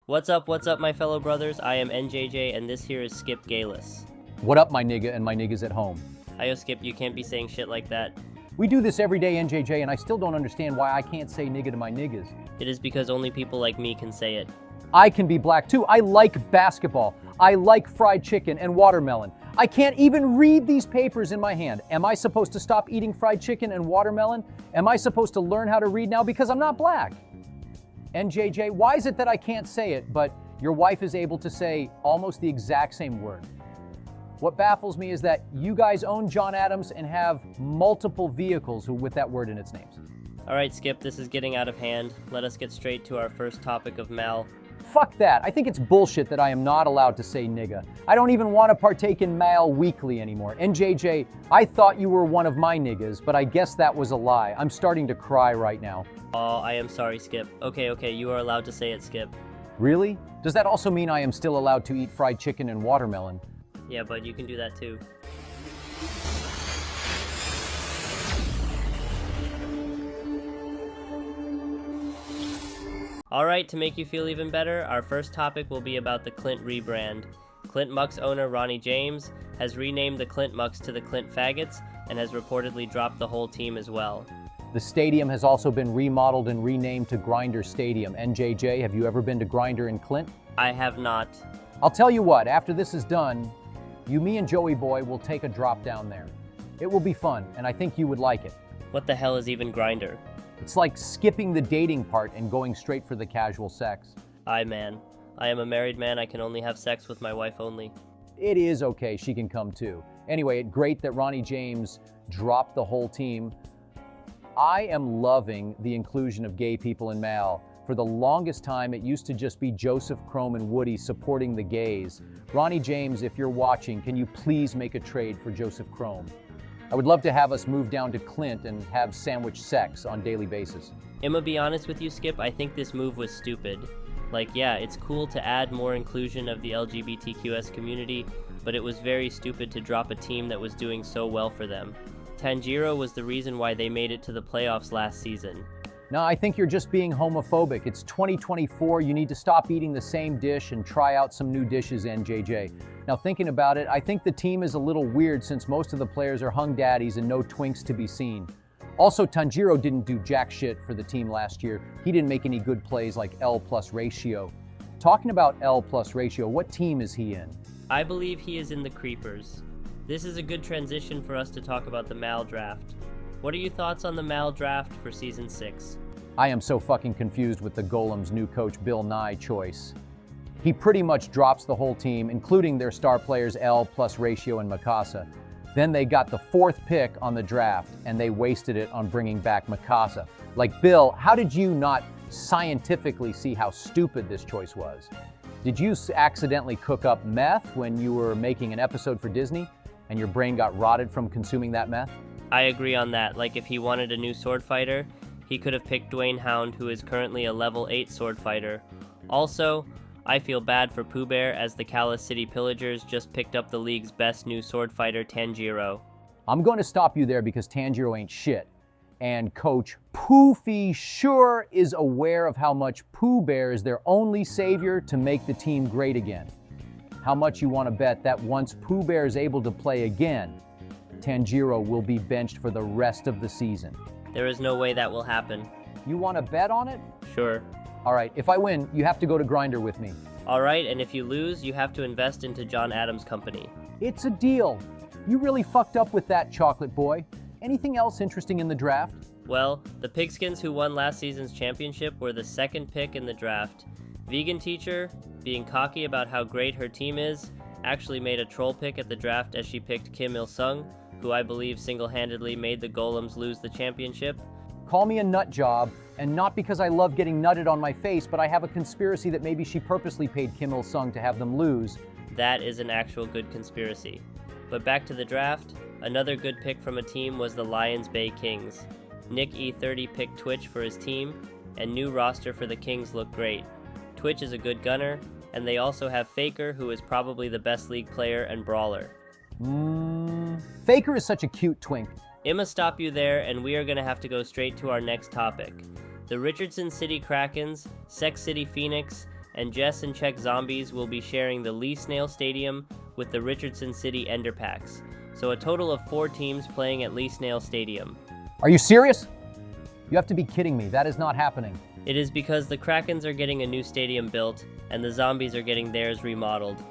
What's up, my fellow brothers? I am NJJ, and this here is Skip Gayless. What up, my nigga and my niggas at home? Ayo, Skip, you can't be saying shit like that. We do this every day, NJJ, and I still don't understand why I can't say nigga to my niggas. It is because only people like me can say it. I can be black too. I like basketball. I like fried chicken and watermelon. I can't even read these papers in my hand. Am I supposed to stop eating fried chicken and watermelon? Am I supposed to learn how to read now because I'm not black? NJJ, why is it that I can't say it, but your wife is able to say almost the exact same word? What baffles me is that you guys own John Adams and have multiple vehicles with that word in its names. All right, Skip, this is getting out of hand. Let us get straight to our first topic of Mal. Fuck that. I think it's bullshit that I am not allowed to say nigga. I don't even want to partake in Mal Weekly anymore. NJJ, I thought you were one of my niggas, but I guess that was a lie. I'm starting to cry right now. Oh, I am sorry, Skip. Okay, you are allowed to say it, Skip. Really? Does that also mean I am still allowed to eat fried chicken and watermelon? Yeah, but you can do that too. Alright, to make you feel even better, our first topic will be about the Clint rebrand. Clint Mucks owner Ronnie James has renamed the Clint Mucks to the Clint Faggots and has reportedly dropped the whole team as well. The stadium has also been remodeled and renamed to Grinder Stadium. NJJ, have you ever been to Grinder in Clint? I have not. I'll tell you what, after this is done, me and Joey Boy will take a drop down there. It will be fun, and I think you would like it. What the hell is even Grinder? It's like skipping the dating part and going straight for the casual sex. Man. I am a married man. I can only have sex with my wife only. It is okay. She can come too. Anyway, great that Ronnie James dropped the whole team. I am loving the inclusion of gay people in Mal. For the longest time, it used to just be Joseph Crome and Woody supporting the gays. Ronnie James, if you're watching, can you please make a trade for Joseph Crome? I would love to have us move down to Clint and have sandwich sex on a daily basis. I'ma be honest with you, Skip, I think this move was stupid. Like, yeah, it's cool to add more inclusion of the LGBTQS community, but it was very stupid to drop a team that was doing so well for them. Tanjiro was the reason why they made it to the playoffs last season. No, I think you're just being homophobic. It's 2024, you need to stop eating the same dish and try out some new dishes, NJJ. Now thinking about it, I think the team is a little weird since most of the players are hung daddies and no twinks to be seen. Also, Tanjiro didn't do jack shit for the team last year. He didn't make any good plays like L plus ratio. Talking about L plus ratio, what team is he in? I believe he is in the Creepers. This is a good transition for us to talk about the Mal draft. What are your thoughts on the Mal draft for Season 6? I am so fucking confused with the Golem's new coach Bill Nye choice. He pretty much drops the whole team, including their star players L plus Ratio and Mikasa. Then they got the 4th pick on the draft, and they wasted it on bringing back Mikasa. Like, Bill, how did you not scientifically see how stupid this choice was? Did you accidentally cook up meth when you were making an episode for Disney, and your brain got rotted from consuming that meth? I agree on that. Like, if he wanted a new sword fighter, he could have picked Dwayne Hound, who is currently a level 8 sword fighter. Also, I feel bad for Pooh Bear as the Callous City Pillagers just picked up the league's best new sword fighter, Tanjiro. I'm going to stop you there because Tanjiro ain't shit. And Coach Poofy sure is aware of how much Pooh Bear is their only savior to make the team great again. How much you want to bet that once Pooh Bear is able to play again, Tanjiro will be benched for the rest of the season? There is no way that will happen. You want to bet on it? Sure. All right, if I win, you have to go to Grinder with me. All right, and if you lose, you have to invest into John Adams' company. It's a deal. You really fucked up with that, Chocolate Boy. Anything else interesting in the draft? Well, the Pigskins who won last season's championship were the 2nd pick in the draft. Vegan Teacher, being cocky about how great her team is, actually made a troll pick at the draft as she picked Kim Il-sung, who I believe single-handedly made the Golems lose the championship. Call me a nut job, and not because I love getting nutted on my face, but I have a conspiracy that maybe she purposely paid Kim Il-sung to have them lose. That is an actual good conspiracy. But back to the draft, another good pick from a team was the Lions Bay Kings. Nick E30 picked Twitch for his team, and new roster for the Kings looked great. Twitch is a good gunner, and they also have Faker, who is probably the best league player and brawler. Faker is such a cute twink. I'ma stop you there, and we are going to have to go straight to our next topic. The Richardson City Krakens, Sex City Phoenix, and Jess and Czech Zombies will be sharing the Lee Snail Stadium with the Richardson City Enderpacks, so a total of 4 teams playing at Lee Snail Stadium. Are you serious? You have to be kidding me. That is not happening. It is because the Krakens are getting a new stadium built, and the Zombies are getting theirs remodeled.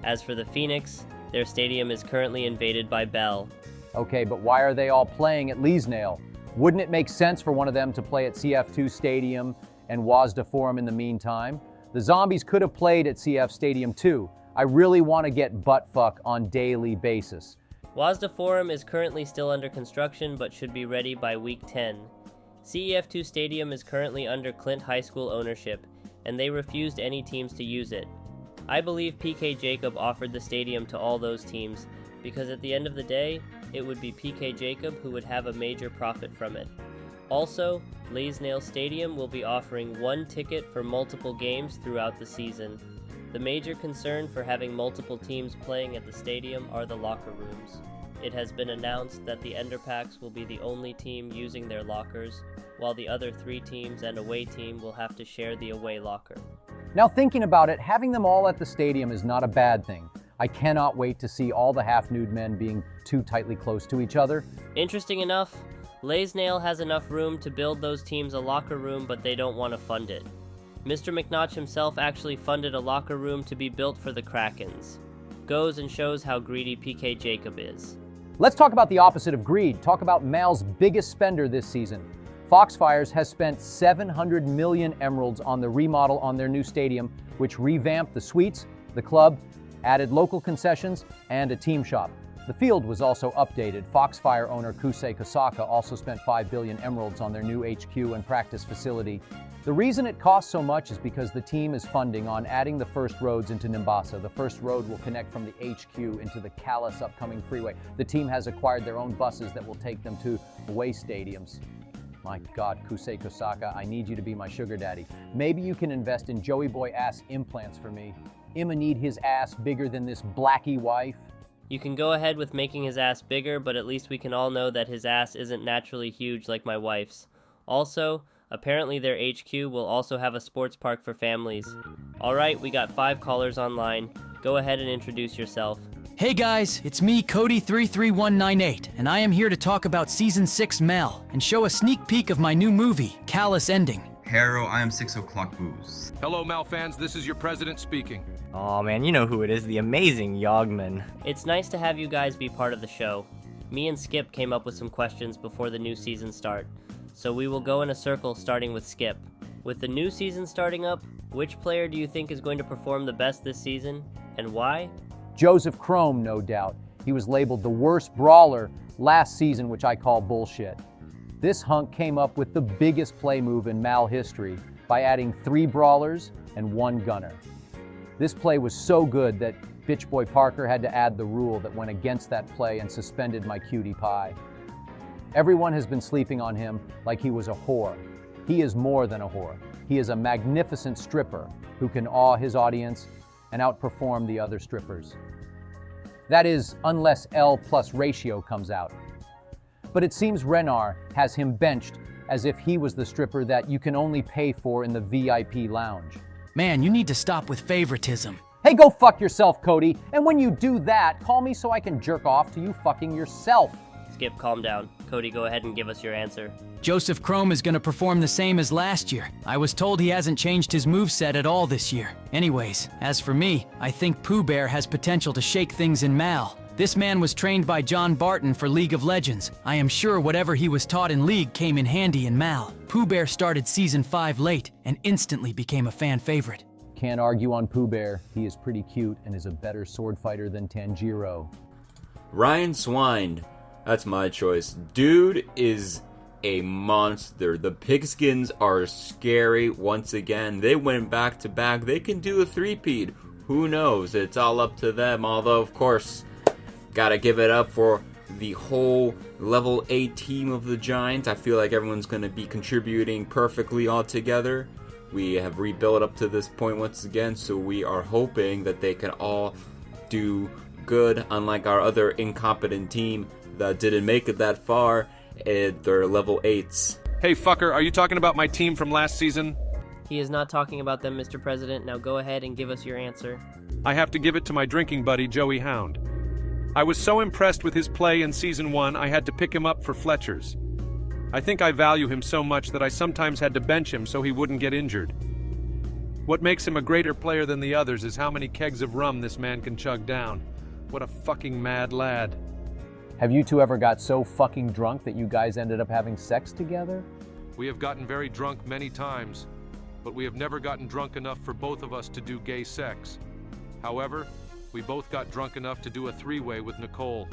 As for the Phoenix, their stadium is currently invaded by Bell. Okay, but why are they all playing at Leesnail? Wouldn't it make sense for one of them to play at CF2 Stadium and Wazda Forum in the meantime? The Zombies could have played at CF Stadium too. I really want to get buttfuck on daily basis. Wazda Forum is currently still under construction but should be ready by week 10. CEF2 Stadium is currently under Clint High School ownership, and they refused any teams to use it. I believe PK Jacob offered the stadium to all those teams, because at the end of the day, it would be PK Jacob who would have a major profit from it. Also, Leesnail Stadium will be offering 1 ticket for multiple games throughout the season. The major concern for having multiple teams playing at the stadium are the locker rooms. It has been announced that the Enderpacks will be the only team using their lockers, while the other 3 teams and away team will have to share the away locker. Now thinking about it, having them all at the stadium is not a bad thing. I cannot wait to see all the half-nude men being too tightly close to each other. Interesting enough, Leesnail has enough room to build those teams a locker room, but they don't want to fund it. Mr. McNotch himself actually funded a locker room to be built for the Krakens. Goes and shows how greedy PK Jacob is. Let's talk about the opposite of greed. Talk about Mal's biggest spender this season. Foxfires has spent 700 million emeralds on the remodel on their new stadium, which revamped the suites, the club, added local concessions, and a team shop. The field was also updated. Foxfire owner Kusei Kosaka also spent 5 billion emeralds on their new HQ and practice facility. The reason it costs so much is because the team is funding on adding the first roads into Nimbasa. The first road will connect from the HQ into the Calais upcoming freeway. The team has acquired their own buses that will take them to away stadiums. My God, Kusei Kosaka, I need you to be my sugar daddy. Maybe you can invest in Joey Boy ass implants for me. I'ma need his ass bigger than this blackie wife. You can go ahead with making his ass bigger, but at least we can all know that his ass isn't naturally huge like my wife's. Also, apparently their HQ will also have a sports park for families. Alright, we got 5 callers online. Go ahead and introduce yourself. Hey guys, it's me, Cody33198, and I am here to talk about Season 6 Mel, and show a sneak peek of my new movie, Callous Ending. Haro, I am 6 o'clock booze. Hello, Mal fans. This is your president speaking. Aw man, you know who it is, the amazing Yogman. It's nice to have you guys be part of the show. Me and Skip came up with some questions before the new season start, so we will go in a circle starting with Skip. With the new season starting up, which player do you think is going to perform the best this season, and why? Joseph Chrome, no doubt. He was labeled the worst brawler last season, which I call bullshit. This hunk came up with the biggest play move in Mal history by adding 3 brawlers and 1 gunner. This play was so good that Bitch Boy Parker had to add the rule that went against that play and suspended my cutie pie. Everyone has been sleeping on him like he was a whore. He is more than a whore. He is a magnificent stripper who can awe his audience and outperform the other strippers. That is, unless L plus ratio comes out. But it seems Renar has him benched as if he was the stripper that you can only pay for in the VIP lounge. Man, you need to stop with favoritism. Hey, go fuck yourself, Cody. And when you do that, call me so I can jerk off to you fucking yourself. Skip, calm down. Cody, go ahead and give us your answer. Joseph Chrome is gonna perform the same as last year. I was told he hasn't changed his moveset at all this year. Anyways, as for me, I think Pooh Bear has potential to shake things in Mal. This man was trained by John Barton for League of Legends. I am sure whatever he was taught in League came in handy in Mal. Pooh Bear started Season 5 late and instantly became a fan favorite. Can't argue on Pooh Bear. He is pretty cute and is a better sword fighter than Tanjiro. Ryan Swine. That's my choice. Dude is a monster. The pigskins are scary once again. They went back to back. They can do a three-peat. Who knows? It's all up to them. Although, of course, gotta give it up for the whole level 8 team of the Giants. I feel like everyone's gonna be contributing perfectly all together. We have rebuilt up to this point once again, so we are hoping that they can all do good, unlike our other incompetent team that didn't make it that far at their level 8s. Hey, fucker, are you talking about my team from last season? He is not talking about them, Mr. President. Now go ahead and give us your answer. I have to give it to my drinking buddy, Joey Hound. I was so impressed with his play in Season 1, I had to pick him up for Fletcher's. I think I value him so much that I sometimes had to bench him so he wouldn't get injured. What makes him a greater player than the others is how many kegs of rum this man can chug down. What a fucking mad lad. Have you two ever got so fucking drunk that you guys ended up having sex together? We have gotten very drunk many times, but we have never gotten drunk enough for both of us to do gay sex. However, we both got drunk enough to do a three-way with Nicole.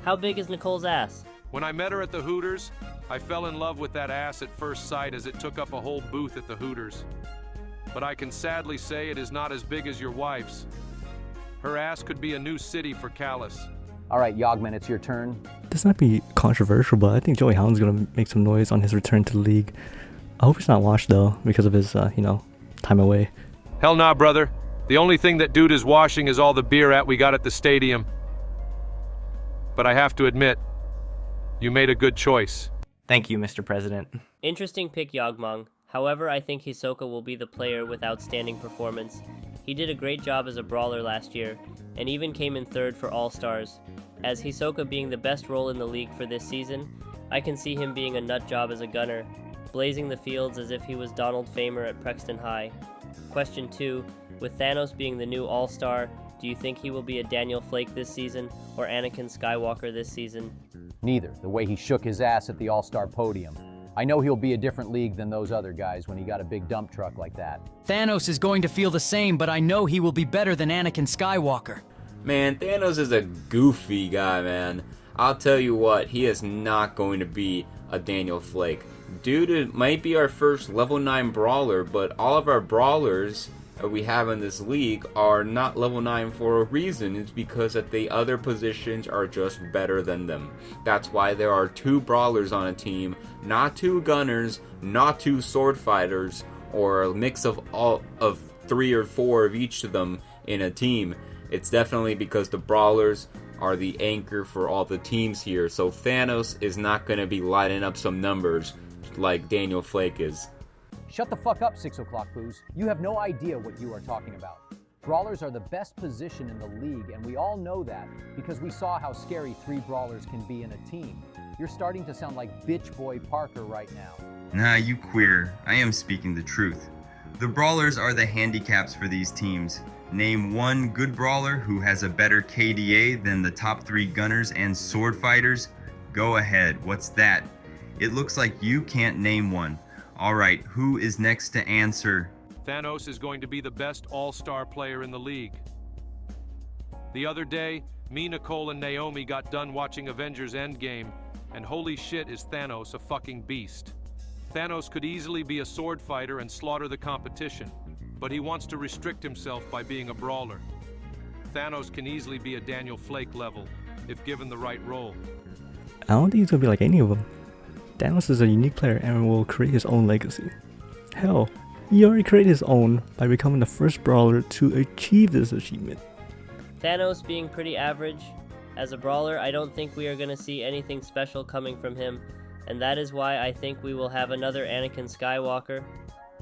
How big is Nicole's ass? When I met her at the Hooters, I fell in love with that ass at first sight as it took up a whole booth at the Hooters. But I can sadly say it is not as big as your wife's. Her ass could be a new city for Callis. All right, Yogman, it's your turn. This might be controversial, but I think Joey Hound's going to make some noise on his return to the league. I hope he's not washed, though, because of his, time away. Hell nah, brother. The only thing that dude is washing is all the beer we got at the stadium. But I have to admit, you made a good choice. Thank you, Mr. President. Interesting pick, Yogmong. However, I think Hisoka will be the player with outstanding performance. He did a great job as a brawler last year, and even came in third for All-Stars. As Hisoka being the best role in the league for this season, I can see him being a nut job as a gunner, blazing the fields as if he was Donald Famer at Prexton High. Question 2. With Thanos being the new All-Star, do you think he will be a Daniel Flake this season, or Anakin Skywalker this season? Neither, the way he shook his ass at the All-Star podium. I know he'll be a different league than those other guys when he got a big dump truck like that. Thanos is going to feel the same, but I know he will be better than Anakin Skywalker. Man, Thanos is a goofy guy, man. I'll tell you what, he is not going to be a Daniel Flake. Dude, it might be our first level 9 brawler, but all of our brawlers that we have in this league are not level 9 for a reason. It's because that the other positions are just better than them. That's why there are 2 brawlers on a team, not 2 gunners, not 2 sword fighters, or a mix of 3 or 4 of each of them in a team. It's definitely because the brawlers are the anchor for all the teams here, so Thanos is not going to be lighting up some numbers like Daniel Flake is. Shut the fuck up, 6 o'clock booze. You have no idea what you are talking about. Brawlers are the best position in the league, and we all know that because we saw how scary 3 brawlers can be in a team. You're starting to sound like Bitch Boy Parker right now. Nah, you queer. I am speaking the truth. The brawlers are the handicaps for these teams. Name one good brawler who has a better KDA than the top 3 gunners and sword fighters. Go ahead, what's that? It looks like you can't name one. Alright, who is next to answer? Thanos is going to be the best all-star player in the league. The other day, me, Nicole, and Naomi got done watching Avengers Endgame, and holy shit is Thanos a fucking beast. Thanos could easily be a sword fighter and slaughter the competition, but he wants to restrict himself by being a brawler. Thanos can easily be a Daniel Flake level, if given the right role. I don't think he's going to be like any of them. Thanos is a unique player and will create his own legacy. Hell, he already created his own by becoming the first brawler to achieve this achievement. Thanos being pretty average. As a brawler, I don't think we are going to see anything special coming from him, and that is why I think we will have another Anakin Skywalker.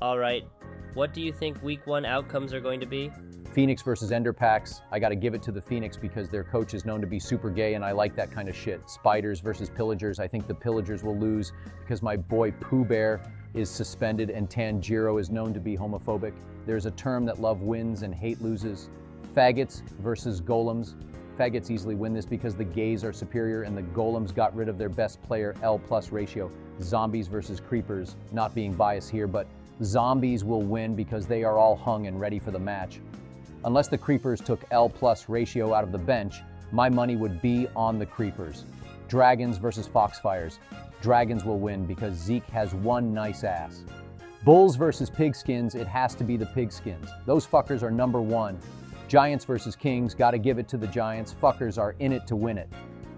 Alright, what do you think Week 1 outcomes are going to be? Phoenix versus Enderpax. I gotta give it to the Phoenix because their coach is known to be super gay and I like that kind of shit. Spiders versus Pillagers. I think the Pillagers will lose because my boy Pooh Bear is suspended and Tanjiro is known to be homophobic. There's a term that love wins and hate loses. Faggots versus Golems. Faggots easily win this because the gays are superior and the Golems got rid of their best player L+ ratio. Zombies versus Creepers. Not being biased here, but Zombies will win because they are all hung and ready for the match. Unless the Creepers took L+ ratio out of the bench, my money would be on the Creepers. Dragons versus Foxfires. Dragons will win because Zeke has one nice ass. Bulls versus Pigskins, it has to be the Pigskins. Those fuckers are number 1. Giants versus Kings, gotta give it to the Giants. Fuckers are in it to win it.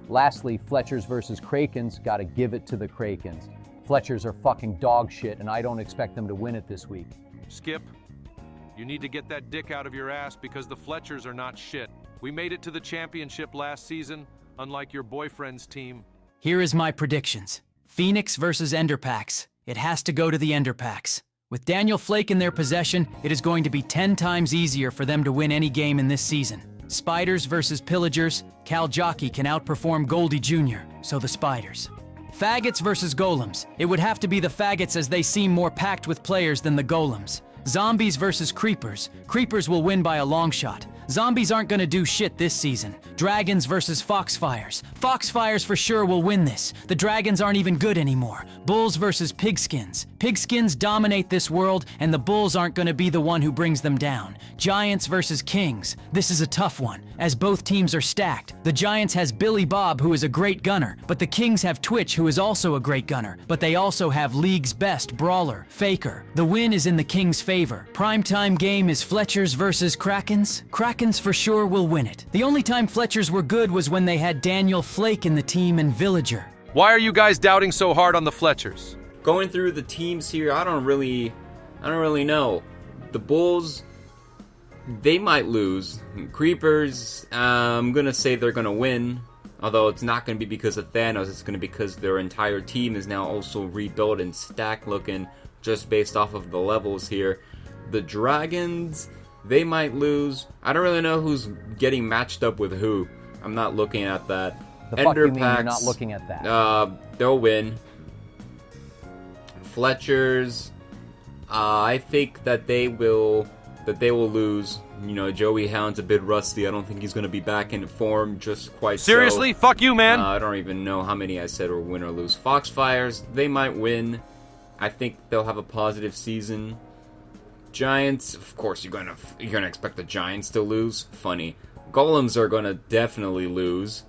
Lastly, Fletchers versus Krakens, gotta give it to the Krakens. Fletchers are fucking dog shit and I don't expect them to win it this week. Skip, you need to get that dick out of your ass because the Fletchers are not shit. We made it to the championship last season, unlike your boyfriend's team. Here is my predictions. Phoenix versus Enderpax. It has to go to the Enderpax. With Daniel Flake in their possession, it is going to be 10 times easier for them to win any game in this season. Spiders versus Pillagers, Cal Jockey can outperform Goldie Jr., so the Spiders. Faggots versus Golems, it would have to be the Faggots as they seem more packed with players than the Golems. Zombies versus Creepers, Creepers will win by a long shot. Zombies aren't gonna do shit this season. Dragons versus Foxfires. Foxfires for sure will win this. The dragons aren't even good anymore. Bulls versus Pigskins. Pigskins dominate this world, and the Bulls aren't gonna be the one who brings them down. Giants versus Kings. This is a tough one, as both teams are stacked. The Giants has Billy Bob, who is a great gunner, but the Kings have Twitch, who is also a great gunner, but they also have league's best brawler, Faker. The win is in the Kings' favor. Primetime game is Fletchers versus Krakens. Krakens for sure will win it. The only time Fletchers were good was when they had Daniel Flake in the team and Villager. Why are you guys doubting so hard on the Fletchers? Going through the teams here, I don't really know. The Bulls, they might lose. Creepers, I'm gonna say they're gonna win. Although it's not gonna be because of Thanos, it's gonna be because their entire team is now also rebuilt and stacked looking, just based off of the levels here. The Dragons, they might lose. I don't really know who's getting matched up with who. I'm not looking at that. The fuck you mean you're not looking at that? They'll win. Fletchers, I think that they will lose. You know, Joey Hound's a bit rusty. I don't think he's going to be back in form just quite Seriously? so. Fuck you, man! I don't even know how many I said will win or lose. Foxfires, they might win. I think they'll have a positive season. Giants, of course, you're gonna expect the Giants to lose. Funny. Golems are gonna definitely lose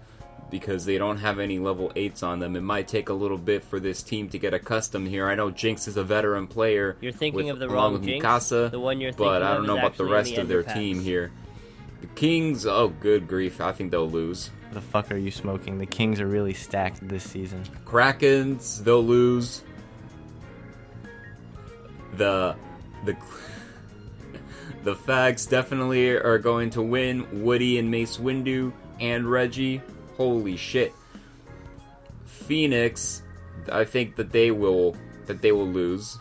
because they don't have any level 8s on them. It might take a little bit for this team to get accustomed here. I know Jinx is a veteran player. You're thinking of the along wrong with Jinx. Mikasa, The one you're thinking but I of don't is know about the actually in rest the of their Underpacks. team here. The Kings, oh good grief, I think they'll lose. The fuck are you smoking? The Kings are really stacked this season. Krakens, they'll lose. The Fags definitely are going to win. Woody and Mace Windu and Reggie. Holy shit. Phoenix, I think that they will lose.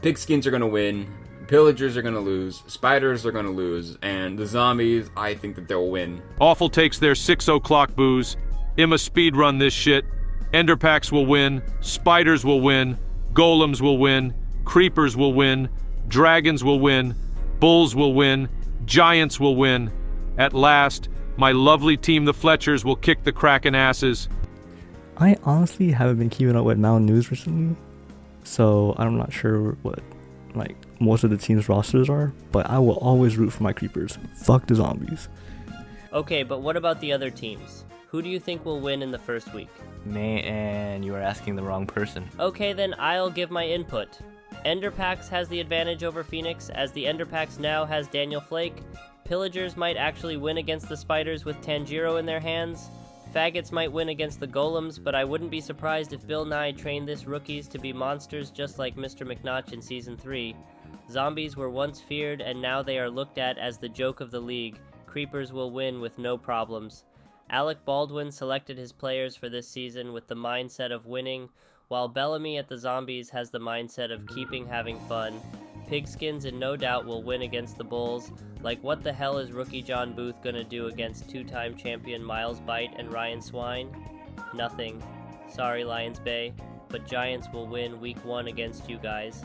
Pigskins are going to win. Pillagers are going to lose. Spiders are going to lose. And the Zombies, I think that they'll win. Awful takes their 6 o'clock booze. Imma speedrun this shit. Enderpacks will win. Spiders will win. Golems will win. Creepers will win. Dragons will win. Bulls will win. Giants will win. At last, my lovely team, the Fletchers, will kick the Kraken asses. I honestly haven't been keeping up with Mountain News recently, so I'm not sure what most of the team's rosters are, but I will always root for my Creepers. Fuck the Zombies. Okay, but what about the other teams? Who do you think will win in the first week? Man, you are asking the wrong person. Okay, then I'll give my input. Enderpacks has the advantage over Phoenix, as the Enderpacks now has Daniel Flake. Pillagers might actually win against the Spiders with Tanjiro in their hands. Faggots might win against the Golems, but I wouldn't be surprised if Bill Nye trained this rookies to be monsters just like Mr. McNotch in Season 3. Zombies were once feared, and now they are looked at as the joke of the league. Creepers will win with no problems. Alec Baldwin selected his players for this season with the mindset of winning, while Bellamy at the Zombies has the mindset of keeping having fun. Pigskins and no doubt will win against the Bulls. Like, what the hell is rookie John Booth gonna do against two-time champion Miles Bite and Ryan Swine? Nothing. Sorry, Lions Bay, but Giants will win week 1 against you guys.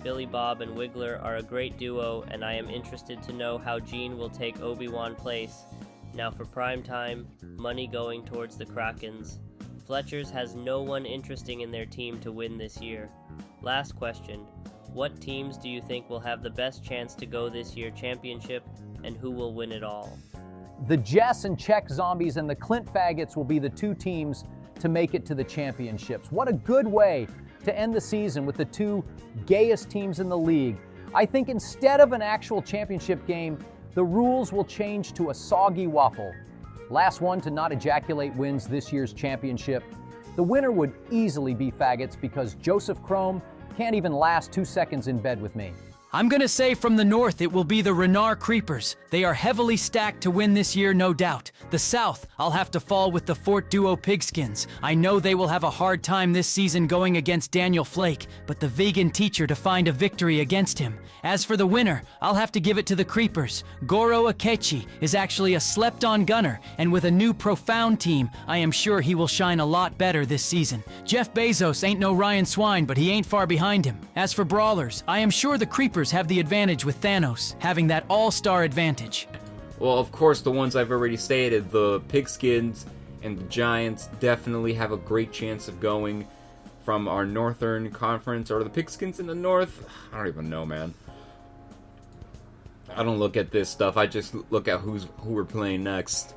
Billy Bob and Wiggler are a great duo, and I am interested to know how Gene will take Obi-Wan place. Now for prime time, money going towards the Krakens. Fletchers has no one interesting in their team to win this year. Last question. What teams do you think will have the best chance to go this year championship, and who will win it all? The Jess and Czech Zombies and the Clint Faggots will be the 2 teams to make it to the championships. What a good way to end the season with the 2 gayest teams in the league. I think instead of an actual championship game, the rules will change to a soggy waffle. Last one to not ejaculate wins this year's championship. The winner would easily be Faggots because Joseph Crome can't even last 2 seconds in bed with me. I'm gonna say from the north it will be the Renard Creepers. They are heavily stacked to win this year, no doubt. The south, I'll have to fall with the Fort Duo Pigskins. I know they will have a hard time this season going against Daniel Flake, but the vegan teacher to find a victory against him. As for the winner, I'll have to give it to the Creepers. Goro Akechi is actually a slept-on gunner, and with a new profound team, I am sure he will shine a lot better this season. Jeff Bezos ain't no Ryan Swine, but he ain't far behind him. As for brawlers, I am sure the Creepers have the advantage with Thanos, having that all-star advantage. Well, of course, the ones I've already stated, the Pigskins and the Giants definitely have a great chance of going from our Northern Conference, or the Pigskins in the North. I don't even know, man. I don't look at this stuff. I just look at who we're playing next.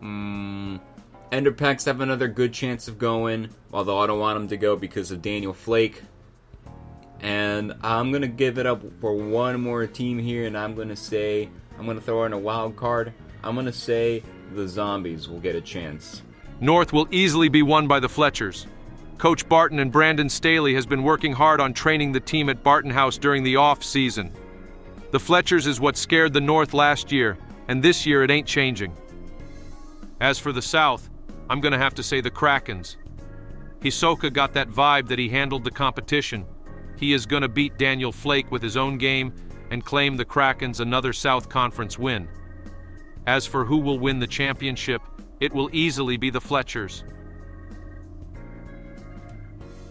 Enderpacks have another good chance of going, although I don't want them to go because of Daniel Flake. And I'm going to give it up for one more team here, and I'm going to throw in a wild card. I'm going to say the Zombies will get a chance. North will easily be won by the Fletchers. Coach Barton and Brandon Staley has been working hard on training the team at Barton House during the off-season. The Fletchers is what scared the North last year, and this year it ain't changing. As for the South, I'm going to have to say the Krakens. Hisoka got that vibe that he handled the competition. He is going to beat Daniel Flake with his own game and claim the Krakens another South Conference win. As for who will win the championship, it will easily be the Fletchers.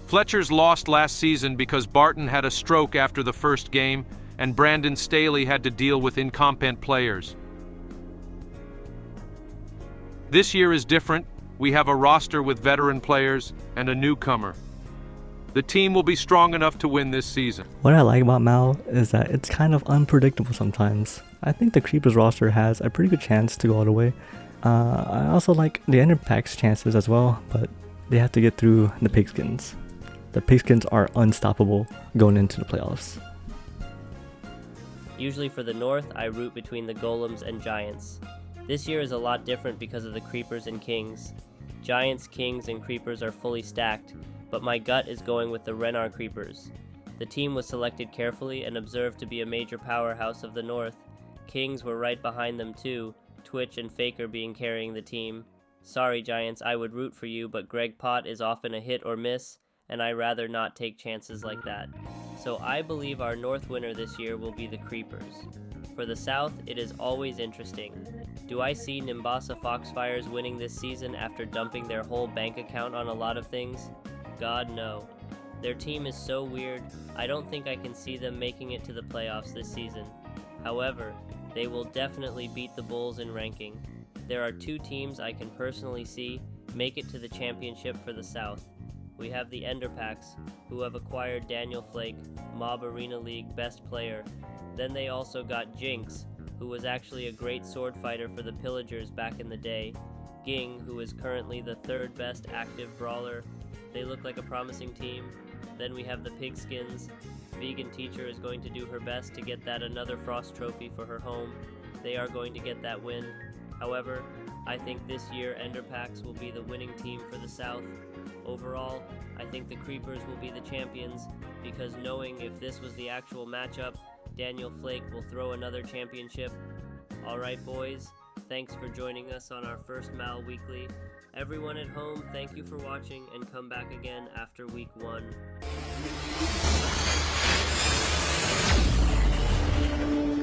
Fletchers lost last season because Barton had a stroke after the first game and Brandon Staley had to deal with incompetent players. This year is different. We have a roster with veteran players and a newcomer. The team will be strong enough to win this season. What I like about Mal is that it's kind of unpredictable sometimes. I think the Creepers roster has a pretty good chance to go all the way. I also like the Enderpacks' chances as well, but they have to get through the Pigskins. The Pigskins are unstoppable going into the playoffs. Usually for the North, I root between the Golems and Giants. This year is a lot different because of the Creepers and Kings. Giants, Kings, and Creepers are fully stacked, but my gut is going with the Renard Creepers. The team was selected carefully and observed to be a major powerhouse of the North. Kings were right behind them too, Twitch and Faker being carrying the team. Sorry Giants, I would root for you, but Greg Pott is often a hit or miss, and I rather not take chances like that. So I believe our North winner this year will be the Creepers. For the South, it is always interesting. Do I see Nimbasa Foxfires winning this season after dumping their whole bank account on a lot of things? God, no. Their team is so weird, I don't think I can see them making it to the playoffs this season. However, they will definitely beat the Bulls in ranking. There are two teams I can personally see make it to the championship for the South. We have the Enderpacks, who have acquired Daniel Flake, Mob Arena League best player. Then they also got Jinx, who was actually a great sword fighter for the Pillagers back in the day. Ging, who is currently the third best active brawler. They look like a promising team. Then we have the Pigskins. Vegan Teacher is going to do her best to get that another Frost Trophy for her home. They are going to get that win. However, I think this year Enderpacks will be the winning team for the South. Overall, I think the Creepers will be the champions, because knowing if this was the actual matchup, Daniel Flake will throw another championship. Alright boys, thanks for joining us on our first Mal Weekly. Everyone at home, thank you for watching, and come back again after week 1.